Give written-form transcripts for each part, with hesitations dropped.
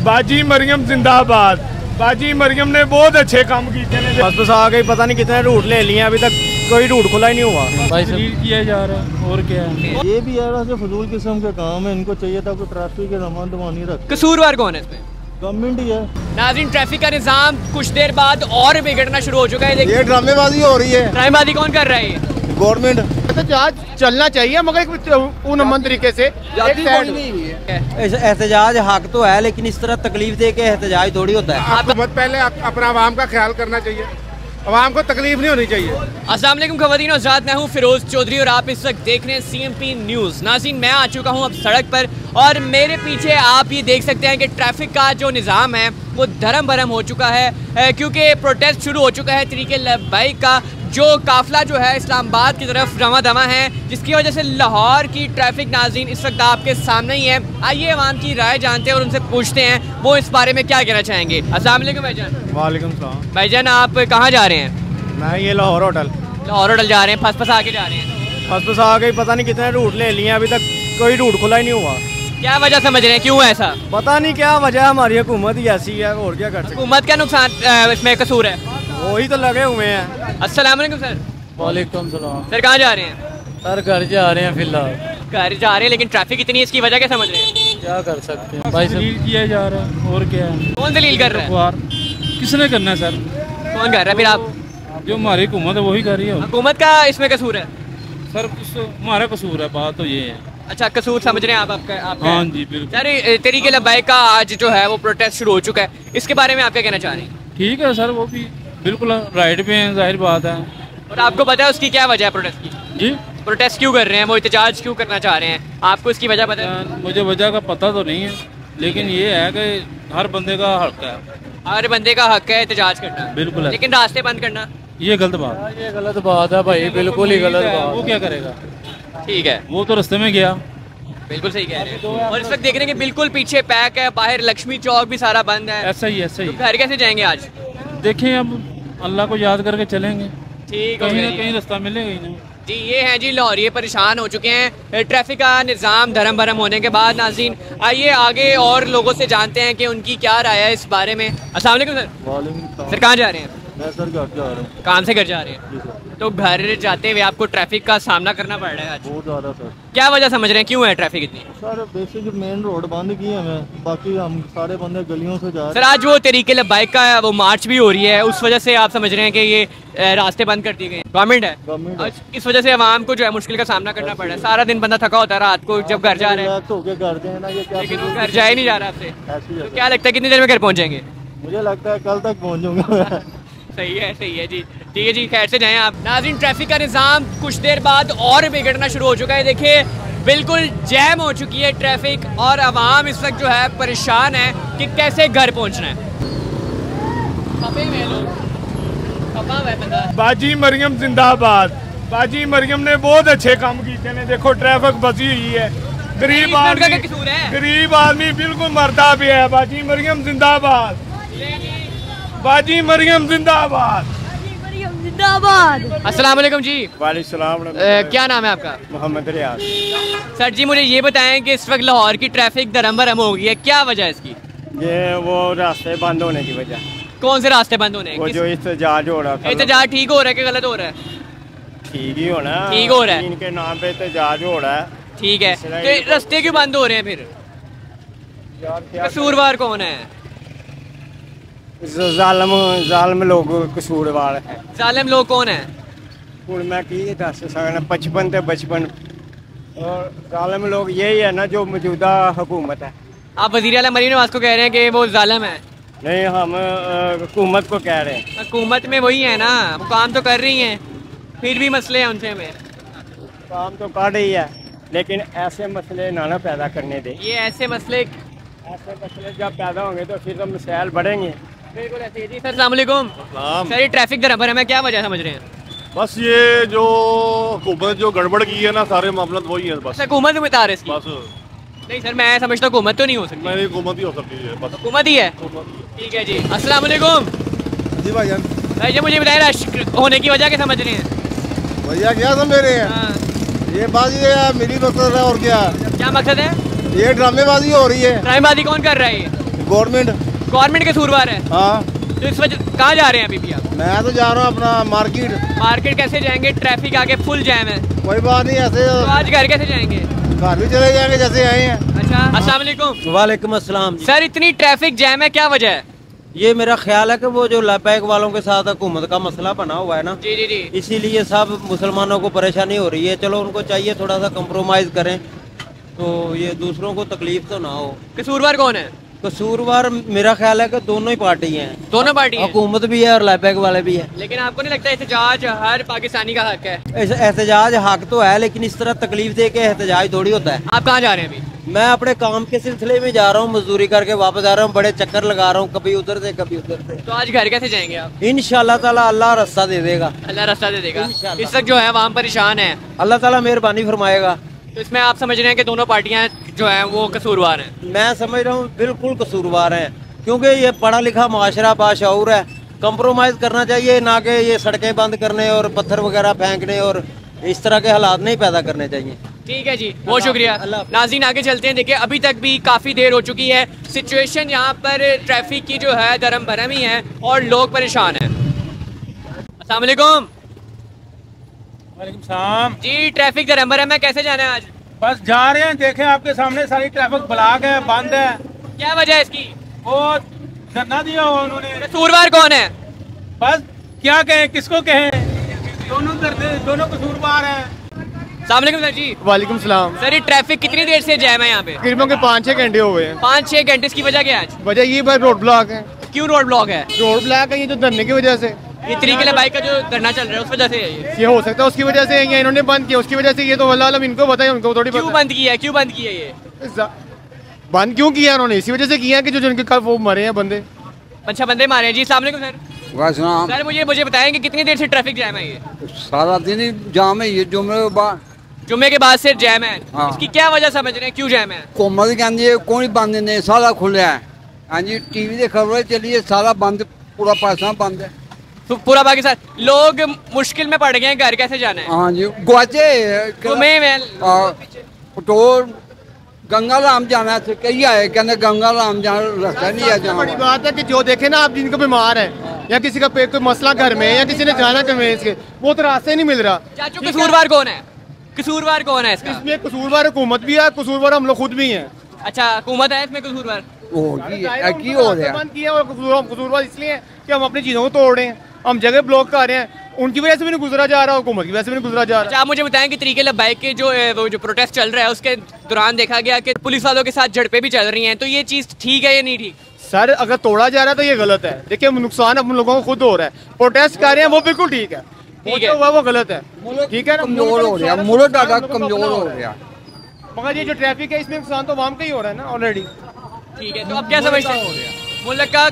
बाजी मरियम जिंदाबाद। बाजी मरियम ने बहुत अच्छे काम किए। बस आ गई, पता नहीं कितने रूट ले लिए, अभी तक कोई रूट खुला ही नहीं हुआ। भाई किया जा रहा है और क्या है। ये भी यार जो फजूल किस्म का काम है, इनको चाहिए था कोई ट्रैफिक के रमान दमानी रख। कसूरवार कौन है इसमें? गवर्नमेंट ही है। नाज़रीन, ट्रैफिक का निजाम कुछ देर बाद और बिगड़ना शुरू हो चुका है। ये ड्रामेबाजी हो रही है। ड्रामेबाजी कौन कर रहा है? गवर्नमेंट। एहतजाज चलना चाहिए मगर पूर्णमन तरीके से। एहतजाज हक तो है, लेकिन इस तरह तकलीफ दे के एहतजाज थोड़ी होता है। हुकूमत पहले अपना आवाम का ख्याल करना चाहिए, आवाम को तकलीफ नहीं होनी चाहिए। अस्सलाम वालेकुम ख़वातीन और हज़रात, मैं हूँ फिरोज चौधरी और आप इस वक्त देख रहे हैं CMP न्यूज़। नाज़रीन, मैं आ चुका हूँ अब सड़क पर और मेरे पीछे आप ये देख सकते हैं कि ट्रैफिक का जो निज़ाम है वो धर्म भरम हो चुका है, क्योंकि प्रोटेस्ट शुरू हो चुका है तरीके लब्बैक का। जो काफ़िला जो है इस्लामाबाद की तरफ रवा दवा है, जिसकी वजह से लाहौर की ट्रैफिक नाज़रीन इस वक्त आपके सामने ही है। आइए अवाम की राय जानते हैं और उनसे पूछते हैं वो इस बारे में क्या कहना चाहेंगे। अस्सलाम वालेकुम भाईजान। वालेकुम सलाम। भाईजान, आप कहाँ जा रहे हैं? मैं ये लाहौर होटल। लाहौर होटल जा रहे हैं, फंस आके जा रहे हैं। बस आ गई, पता नहीं कितने रूट ले लिए, अभी तक कोई रूट खुला ही नहीं हुआ। क्या वजह समझ रहे हैं, क्यों ऐसा? पता नहीं क्या वजह, हमारी हुकूमत ही ऐसी है, और क्या कर सकते। हुकूमत का नुकसान इसमें कसूर है? वही तो लगे हुए हैं। अस्सलाम वालेकुम सर। वालेकुम सलाम। सर कहाँ जा रहे हैं? सर घर जा रहे हैं फिलहाल। घर जा रहे हैं, लेकिन ट्रैफिक इतनी है, इसकी वजह क्या समझ रहे हैं? क्या कर सकते हैं भाई, दलील किया जा रहा है और क्या है। कौन दलील कर रहा है? किसने करना है सर? कौन कर रहा है? फिर आप जो हमारी हुकूमत है वही कर रही है। हुकूमत का इसमें कसूर है? सर हमारा कसूर है, बात तो ये है। अच्छा, कसूर समझ रहे हैं आप आपका? हाँ जी बिल्कुल। सर, तरीके लब्बैक का आज जो है वो प्रोटेस्ट शुरू हो चुका है, इसके बारे में आप क्या कहना चाह रहे हैं? ठीक है सर, वो भी बिल्कुल राइट पे है, जाहिर बात है। और आपको पता है उसकी क्या वजह है प्रोटेस्ट की? जी, प्रोटेस्ट क्यों कर रहे हैं, वो एहतजाज क्यों करना चाह रहे हैं, आपको इसकी वजह पता है? मुझे वजह का पता तो नहीं है, लेकिन ये है कि हर बंदे का हक है। हर बंदे का हक है एहतजाज करना, बिल्कुल है। लेकिन रास्ते बंद करना ये गलत बात है। ये गलत बात है भाई, बिल्कुल ही गलत बात। वो क्या करेगा? ठीक है, वो तो रास्ते में गया। बिल्कुल सही कह रहे हैं। और इस वक्त देख रहे हैं कि बिल्कुल पीछे पैक है, बाहर लक्ष्मी चौक भी सारा बंद है। ऐसा ही ऐसा ही। तो घर कैसे जाएंगे आज? देखें, अब अल्लाह को याद करके चलेंगे, ठीक कहीं ना है कहीं रास्ता मिलेगा ही नहीं। जी। ये हैं जी लाहौर, ये परेशान हो चुके हैं ट्रैफिक का निज़ाम धर्म भरम होने के बाद। नाज़रीन, आइए आगे और लोगों से जानते हैं कि उनकी क्या राय है इस बारे में। अस्सलाम वालेकुम सर। वालेकुम। सर कहाँ जा रहे हैं? मैं सर घर जा रहा हूँ। काम से घर जा रहे हैं? तो घर जाते हुए आपको ट्रैफिक का सामना करना पड़ रहा है आज? बहुत ज़्यादा सर। क्या वजह समझ रहे हैं, क्यों है ट्रैफिक इतनी? सर बेसिक मेन रोड बंद की है हमें, बाकी हम सारे बंदे गलियों से जा सर आज वो तरीके लब्बैक का वो मार्च भी हो रही है, उस वजह से आप समझ रहे हैं कि ये रास्ते बंद कर दिए गए? गवर्नमेंट है, गवर्नमेंट है। इस वजह से आवाम को जो है मुश्किल का सामना करना पड़ रहा है। सारा दिन बंदा थका होता है, रात को जब घर जा रहे हैं, घर जाए ना, ये क्या, लेकिन वो घर जा ही नहीं जा रहा आपसे। ऐसी तो क्या लगता है कितनी देर में घर पहुँचेंगे? मुझे लगता है कल तक पहुँच जाऊँगा। सही है जी। ठीक है जी, खैर से जाएं आप। नाज़रीन, ट्रैफिक का निज़ाम कुछ देर बाद और बिगड़ना शुरू हो चुका है। देखिए बिल्कुल जैम हो चुकी है ट्रैफिक और आवाम इस वक्त जो है परेशान है कि कैसे घर पहुंचना है। बाजी मरियम जिंदाबाद। बाजी मरियम ने बहुत अच्छे काम किए ने। देखो ट्रैफिक बची हुई है, गरीब आदमी बिल्कुल मरता भी है। बाजी मरियम जिंदाबाद। बाजी मरियम जिंदाबाद। अस्सलाम वालेकुम जी। वालेकुम सलाम। क्या नाम है आपका? मोहम्मद रियाज। सर जी, मुझे ये बताएं कि इस वक्त लाहौर की ट्रैफिक धर्म भरम हो गई है, क्या वजह है इसकी? ये वो रास्ते बंद होने की वजह। कौन से रास्ते बंद होने? वो जो एहतजाज हो रहा था। एहतजाज ठीक हो रहा है कि गलत हो रहा है? ठीक ही होना, ठीक हो रहा है। इनके नाम पे एहतजाज हो रहा है। ठीक है, तो रास्ते क्यों बंद हो रहे हैं फिर? कसूरवार कौन है? जालिम लोग कसूरवार है। जालिम लोग कौन है? हूँ मैं की दस सकना, 55 ते 55 और जालिम लोग यही है ना जो मौजूदा हुकूमत है। आप वज़ीर आला मरीम नवाज को कह रहे हैं कि वो जालिम है? नहीं, हम हुकूमत को कह रहे हैं। हुकूमत में वही है ना, वो काम तो कर रही हैं, फिर भी मसले हैं उनसे में। काम तो कर रही है, लेकिन ऐसे मसले ना पैदा करने दे। ये ऐसे मसले जब पैदा होंगे तो फिर तो मसाइल बढ़ेंगे। बिल्कुल ऐसे ही। जी सर, अस्सलाम वालेकुम। सर, ये ट्रैफिक धर्म भरम है, क्या वजह समझ रहे हैं? बस ये जो हुकूमत जो गड़बड़ की है ना, सारे मामला तो वही है बस। हुकूमत में बता रहे हैं? बस नहीं सर, मैं समझता हुकूमत तो नहीं हो सकती। नहीं, हुकूमत ही हो सकती है, बस हुकूमत ही है। ठीक है जी। अस्सलाम वालेकुम। जी भाईजान। भाई जी, मुझे बताएं रश होने की वजह क्या समझ रहे हैं? भैया क्या समझ रहे हैं? हाँ। ये बाजी है, मेरी मकसद है और क्या? क्या मकसद है? ये ड्रामेबाजी हो रही है। ड्रामेबाजी कौन कर रहा है? गवर्नमेंट। गवर्नमेंट कसूरवार है? हाँ। तो इस वजह कहाँ जा रहे हैं अभी भी आप? मैं तो जा रहा हूँ अपना मार्केट। मार्केट कैसे जाएंगे? ट्रैफिक आगे फुल जैम है। कोई बात नहीं, ऐसे तो आज घर कैसे जाएंगे? घर भी चले जाएंगे जैसे आए हैं। अच्छा, अस्सलाम वालेकुम। वालेकुम अस्सलाम। सर इतनी ट्रैफिक जैम है, क्या वजह है? ये मेरा ख्याल है कि वो जो लैपैक वालों के साथ हुकूमत का मसला बना हुआ है ना, जी जी जी, इसीलिए सब मुसलमानों को परेशानी हो रही है। चलो उनको चाहिए थोड़ा सा कंप्रोमाइज करें तो ये दूसरों को तकलीफ तो ना हो। कसूरवार कौन है? कसूरवार मेरा ख्याल है कि दोनों ही पार्टी हैं। दोनों पार्टी हैं? हुकूमत भी है और लैपैक वाले भी है। लेकिन आपको नहीं लगता एहतजाज हर पाकिस्तानी का हक है? एहतजाज हक तो है, लेकिन इस तरह तकलीफ दे के एहतजाज थोड़ी होता है। आप कहाँ जा रहे हैं अभी? मैं अपने काम के सिलसिले में जा रहा हूँ, मजदूरी करके वापस आ रहा हूँ, बड़े चक्कर लगा रहा हूँ, कभी उधर से कभी उधर से। तो आज घर कैसे जाएंगे आप? इंशाल्लाह ताला अल्लाह रास्ता दे देगा। अल्लाह रास्ता दे देगा। इस वक्त जो है आवाम परेशान है, अल्लाह ताला मेहरबानी फरमाएगा। तो इसमें आप समझ रहे हैं कि दोनों पार्टियां जो हैं वो कसूरवार हैं? मैं समझ रहा हूँ बिल्कुल कसूरवार हैं, क्योंकि ये पढ़ा लिखा माशरा बाशऊर है। कंप्रोमाइज करना चाहिए, ना कि ये सड़कें बंद करने और पत्थर वगैरह फेंकने और इस तरह के हालात नहीं पैदा करने चाहिए। ठीक है जी, बहुत शुक्रिया। नाज़रीन आगे चलते हैं। देखिए अभी तक भी काफ़ी देर हो चुकी है, सिचुएशन यहाँ पर ट्रैफिक की जो है धर्म भरम ही है और लोग परेशान हैं। अस्सलाम वालेकुम। वालेकुम सलाम जी, ट्रैफिक धर्म भरम है, कैसे जाना है आज? बस जा रहे हैं, देखें आपके सामने सारी ट्रैफिक ब्लॉक है, बंद है। क्या वजह है इसकी? वो धरना दिया हुआ उन्होंने। कसूरवार कौन है? बस क्या कहें, किसको कहें, दोनों कसूरवार हैं। अस्सलाम वालेकुम सर जी। वालेकुम सलाम। सर ये ट्रैफिक कितनी देर से जैम है यहाँ पे? तकरीबन के 5-6 घंटे हो गए हैं। 5-6 घंटे। इसकी वजह क्या है आज? वजह ये बस रोड ब्लॉक है। क्यों रोड ब्लॉक है? रोड ब्लॉक है ये जो धरने की वजह से। ये तरीके बाइक का जो धरना चल रहा है उस वजह से है ये हो सकता है उसकी वजह से, या इन्होंने बंद किया उसकी वजह से। ये तो अल्लाह आलम इनको बताए, उनको थोड़ी क्यों बंद किया है? क्यों बंद किया ये? बंद क्यों किया उन्होंने? इसी वजह से किया कि जो जिनके कल वो मरे हैं बंदे। अच्छा, बंदे मारे हैं। जी अस्सलाम वालेकुम सर। सर मुझे बताएं कि कितनी देर से ट्रैफिक जैम है? ये सारा दिन ही जाम है, ये जुम्मे के बाद से जैम है। हाँ। इसकी क्या वजह समझ रहे हैं, क्यों जैम है? कोमल कहती है कोई बंद नहीं, सारा खुला है। हाँ जी, टीवी से खबर चलिए सारा बंद, पूरा पाकिस्तान बंद है। तो पूरा पाकिस्तान, लोग मुश्किल में पड़ गए हैं, घर कैसे जाना है? हाँ जी, गुआचे तो गंगा राम जाना है, कही आए कहते गंगा राम जाना, रास्ता नहीं है। बड़ी बात है कि जो देखे ना आप, जिनको बीमार है या किसी का कोई मसला घर में है या किसी ने जाना कन्वेंस के, वो तो रास्ते नहीं मिल रहा। चाचू कसूरवार कौन है? कसूरवार कौन है इसका? इसमें कसूरवार हुकूमत भी है, कसूरवार हम लोग खुद भी हैं। अच्छा, हुकूमत है इसमें कसूरवार? की हो रहा बंद किया और कसूरवार इसलिए कि हम अपनी चीजों को तोड़ रहे हैं, हम जगह ब्लॉक कर रहे हैं, उनकी वजह से भी नहीं गुजरा जा रहा, हुकूमत की वजह से भी नहीं गुजरा जा रहा। अच्छा, आप मुझे बताएं कि तरीके लबाइक के जो प्रोटेस्ट चल रहा है उसके दौरान देखा गया कि पुलिस वालों के साथ झड़पें भी चल रही हैं, तो ये चीज ठीक है या नहीं ठीक? सर अगर तोड़ा जा रहा है तो ये गलत है। देखिए नुकसान हम लोगों को खुद हो रहा है, प्रोटेस्ट कर रहे हैं वो बिल्कुल ठीक है, ठीक है वो गलत है। ठीक है ना, कमजोर हो रहा है, मुल्क ज्यादा कमजोर हो रहा है। मगर ये जो ट्रैफिक है इसमें नुकसान तो आवाम का ही हो रहा है ना ऑलरेडी। ठीक है, तो अब क्या समझते हैं? मुल्क का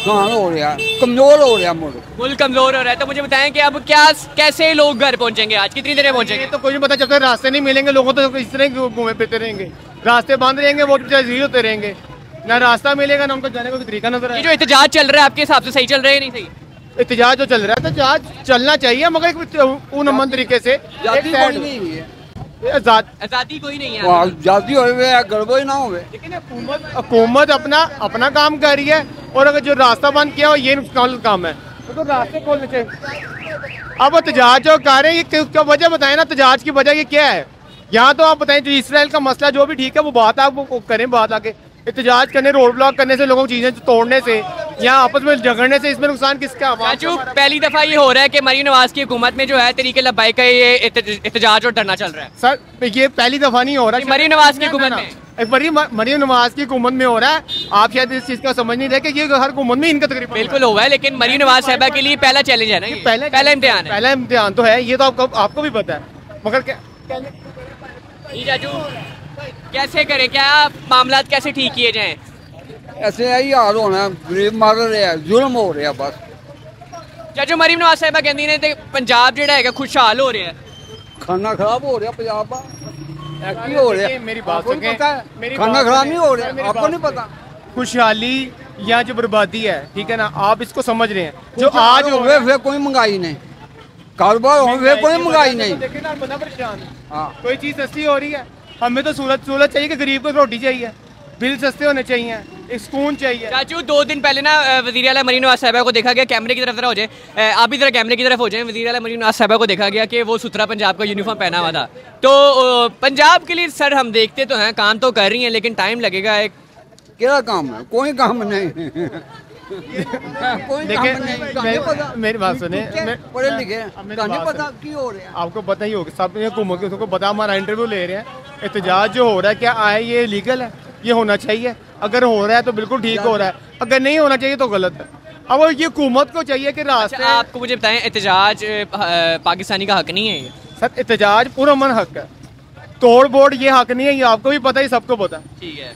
नुकसान हो रहा है, कमजोर हो रहा है, मुल्क कमजोर हो रहा है। तो मुझे बताएं कि अब क्या कैसे लोग घर पहुंचेंगे, आज कितनी देर पहुंचेंगे? तो कुछ नहीं पता चलता, रास्ते नहीं मिलेंगे लोगों तो इस तरह घूमे फिरते रहेंगे, रास्ते बंद रहेंगे, वो बेचारे होते रहेंगे, ना रास्ता मिलेगा ना उनको जाने का तरीका नजर आएगा। ये जो एहतजाज चल रहा है आपके हिसाब से सही चल रहा है या नहीं सही? एहतजाज जो चल रहा है तो एहतजाज चलना चाहिए, मगर एक तरीके से। आजादी कोई नहीं है, आजादी हो गड़बड़ ना हो। लेकिन हुकूमत अपना काम कर रही है, और अगर जो रास्ता बंद किया हो ये नुकसान काम है, तो रास्ते खोलने चाहिए। अब एहतजाज जो कर रहे हैं ये क्या वजह बताएं ना, एहतजाज की वजह ये क्या है? यहाँ तो आप बताएं, जो इसराइल का मसला जो भी ठीक है वो बात आप वो करें, बात आके एहतजाज करने, रोड ब्लॉक करने से, लोगों की चीजें तोड़ने से या आपस में झगड़ने से इसमें नुकसान किसका? चाचू पहली दफा ये हो रहा है कि मरीम नवाज की हुकूमत में जो है तरीके लबाइक का ये एहतजाज और धरना चल रहा है। सर ये पहली दफा नहीं हो रहा है, मरीम नवाज की हुकूमत में, मरीम नवाज की हुकूमत में हो रहा है। आप शायद इस चीज का समझ नहीं रहे कि ये हर हुकूमत में इनका तकरीबन बिल्कुल हुआ है, लेकिन मरीम नवाज साहबा के लिए पहला चैलेंज है ना, पहला इम्तिहान है। पहला इम्तिहान तो है, ये तो आपको भी पता है, मगर चाचू कैसे करें, क्या मामला कैसे ठीक किए जाएं? ऐसे ही हाल होना, गरीब मर रहे हैं, जुल्म हो रहा है बस। चाचू मरीम नवाज साहबा कहती ने ते पंजाब जेड़ा है खुशहाल हो रहा है, खाना खराब हो रहा पंजाब का, हो रहा है। मेरी बात सुनिए, खाना खराब नहीं हो रहा, आपको नहीं पता? खुशहाली या जो बर्बादी है, ठीक है ना, आप इसको समझ रहे हैं। जो आज हो फिर कोई महंगाई नहीं, कारोबार हो फिर कोई महंगाई नहीं, देखिए ना बंदा परेशान है, कोई चीज सस्ती हो रही है, हमें तो सूरत चाहिए कि गरीब को रोटी चाहिए, बिल सस्ते होने चाहिए, एक सुकून चाहिए। चाचू 2 दिन पहले ना वज़ीर आला मरीन नवाज साहिबा को देखा गया, कैमरे की तरफ जरा हो जाए, आप भी जरा कैमरे की तरफ हो जाए। वज़ीर आला मरीन नवाज साहिबा को देखा गया कि वो सुथरा पंजाब का यूनिफॉर्म पहना हुआ था। तो पंजाब के लिए सर हम देखते तो हैं, काम तो कर रही हैं, लेकिन टाइम लगेगा। एक क्या काम है? कोई काम नहीं। मेरी बात सुने, पढ़े लिखे पता की हो रहा है, आपको पता ही होगा, सब हुकूमत को पता, हमारा इंटरव्यू ले रहे हैं। एहतजाज जो हो रहा है, क्या आए ये लीगल है? ये होना चाहिए। अगर हो रहा है तो बिल्कुल ठीक हो रहा है, अगर नहीं होना चाहिए तो गलत है। अब ये हुकूमत को चाहिए कि रास्ते। आपको मुझे बताएं, एहतजाज पाकिस्तानी का हक नहीं है ये? सर एहतजाज पूरा मन हक है, तोड़ बोड़ ये हक नहीं है, ये आपको भी पता ही, सबको पता। ठीक है,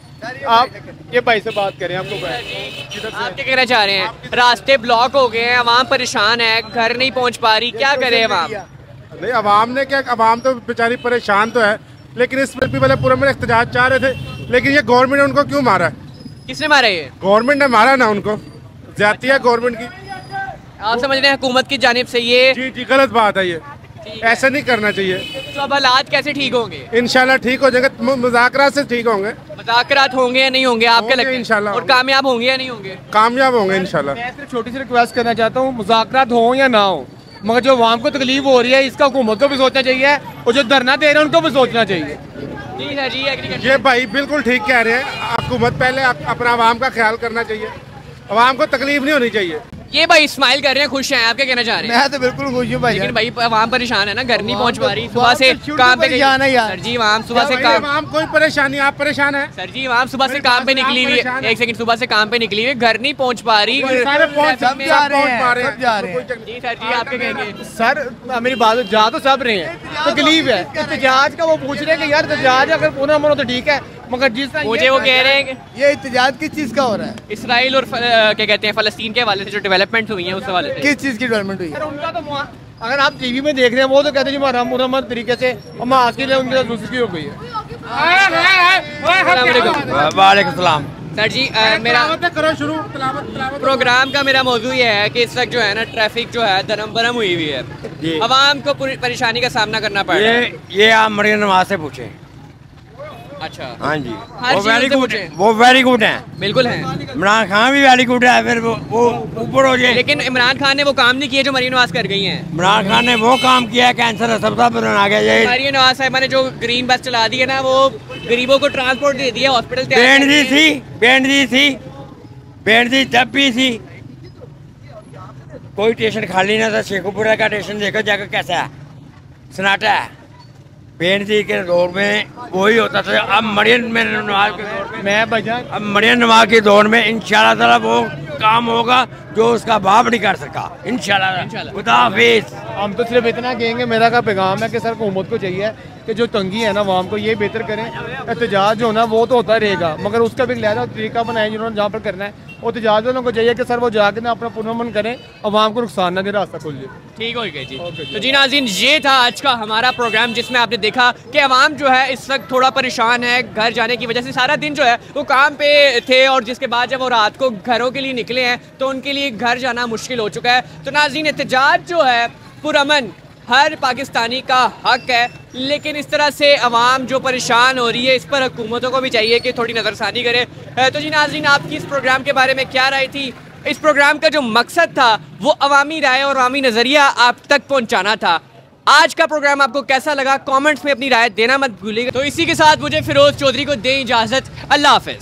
आप ये भाई से बात करें, आपको आप क्या कहना चाह रहे हैं? रास्ते ब्लॉक हो गए हैं, आवाम परेशान है, घर नहीं पहुंच पा रही, क्या करे आवाम? नहीं आवाम ने क्या, आवाम तो बेचारी परेशान तो है, लेकिन इस पर भी पहले पूरा में एहतजाज चाह रहे थे, लेकिन ये गवर्नमेंट ने उनको क्यों मारा? किसने मारा? ये गवर्नमेंट ने मारा ना उनको, ज्यादती है गवर्नमेंट की। आप समझ रहे हैं हुकूमत की जानिब से ये? जी जी गलत बात है, ये ऐसा नहीं करना चाहिए। तो अब हालात कैसे ठीक होंगे? इंशाल्लाह ठीक हो जाएंगे, मुज़ाकरात से ठीक होंगे। मुज़ाकरात होंगे या नहीं होंगे, आपके लगता है? इंशाल्लाह। और कामयाब होंगे या नहीं होंगे? कामयाब होंगे इंशाल्लाह। मैं सिर्फ छोटी सी रिक्वेस्ट करना चाहता हूँ, मुज़ाकरात हो या ना हो, मगर जो आवाम को तकलीफ हो रही है, इसका हुकूमत को भी सोचना चाहिए, और जो धरना दे रहे हैं उनको भी सोचना चाहिए। जी है जी, ये भाई बिल्कुल ठीक कह रहे हैं, हुकूमत पहले अपना आवाम का ख्याल करना चाहिए, आवाम को तकलीफ नहीं होनी चाहिए। ये भाई स्माइल कर रहे हैं, खुश हैं, आप क्या कहना चाह रहे हैं? मैं तो बिल्कुल खुश हूँ भाई, लेकिन भाई आवाम परेशान है ना, घर नहीं पहुंच पा रही, सुबह से काम पे सर जी, आवाम सुबह से काम, आवाम कोई परेशानी, आप परेशान है सर जी, आवाम सुबह से काम पे निकली हुई है, एक सेकंड, सुबह से काम पे निकली हुई है, घर नहीं पहुंच पा रही। जी सर जी, आप क्या कहेंगे? सर मेरी बात जा तो सब रहे हैं, तकलीफ है एहतजाज का, वो पूछ रहे हैं कि यार एहतजाज अगर पूरा अमन हो तो ठीक है, मगर जिस तरह मुझे वो कह रहे हैं कि ये एहतजाज किस चीज़ का हो रहा है? इसराइल और क्या कहते हैं फ़लस्तीन के हवाले से जो डेवलपमेंट हुई है, उस हवाले से। किस चीज़ की डेवलपमेंट हुई है? उनका तो अगर आप टीवी में देख रहे हैं, वो तो कहते हैं जी मुरम्मत तरीके से, और मास के लिए उनके साथ दूसरी हो गई है। वालेकुम सलाम। सर जी मेरा प्रोग्राम का मेरा मौजू ये है कि इस वक्त जो है ना, ट्रैफिक जो है धर्म भरम हुई हुई है, आवाम को पूरी परेशानी का सामना करना पड़ रहा है। ये आप मरीन नवाज से पूछे। अच्छा, हाँ जी, हर वो वेरी चीज़ गुड है, वो वेरी गुड है, बिल्कुल है। इमरान खान भी वेरी गुड है, फिर वो ऊपर हो जाए। लेकिन इमरान खान ने वो काम नहीं किए जो मरीन नवाज कर गई हैं। इमरान खान ने वो काम किया है, कैंसर अस्पताल बना गया। ये मरीन नवाज साहिबा ने जो ग्रीन बस चला दी है ना, वो गरीबों को ट्रांसपोर्ट दे दिया, हॉस्पिटल बैंड दी जब भी थी, कोई स्टेशन खाली ना था। शेखुपुरा का स्टेशन देखो जाकर कैसा है, सन्नाटा है। बेनजी के दौर में वही होता था, अब मरियम नवाज के दौर में, अब मरियम नवाज के दौर में इंशाल्लाह ताला वो काम होगा जो उसका बाप नहीं कर सका। इंशाल्लाह। खुदा हाफिज। हम तो सिर्फ इतना कहेंगे, मेरा का पैगाम है कि सर हुकूमत को चाहिए कि जो तंगी है ना आवाम को, ये बेहतर करें। एहतजाज जो ना वो तो होता रहेगा, मगर उसका भी लहरा तरीका बनाए जिन्होंने जहाँ पर करना है। वो एहतजाज वालों को चाहिए कि सर वो जाके ना अपना पुनर्मन करें, आवाम को नुकसान ना दे, रास्ता खोल जाए। ठीक हो गया जी। तो जी नाज़रीन, ये था आज का हमारा प्रोग्राम, जिसमें आपने देखा कि आवाम जो है इस वक्त थोड़ा परेशान है घर जाने की वजह से। सारा दिन जो है वो काम पे थे, और जिसके बाद जब वो रात को घरों के लिए निकले हैं तो उनके लिए घर जाना मुश्किल हो चुका है। तो नाज़रीन, एहतजाज जो है पुरअमन हर पाकिस्तानी का हक है, लेकिन इस तरह से आवाम जो परेशान हो रही है, इस पर हुकूमतों को भी चाहिए कि थोड़ी नज़रसानी करे। तो जी नाज़रीन, आपकी इस प्रोग्राम के बारे में क्या राय थी? इस प्रोग्राम का जो मकसद था वो अवामी राय और अवामी नज़रिया आप तक पहुँचाना था। आज का प्रोग्राम आपको कैसा लगा? कमेंट्स में अपनी राय देना मत भूलिएगा। तो इसी के साथ मुझे फिरोज चौधरी को दें इजाज़त। अल्लाह हाफ़िज़।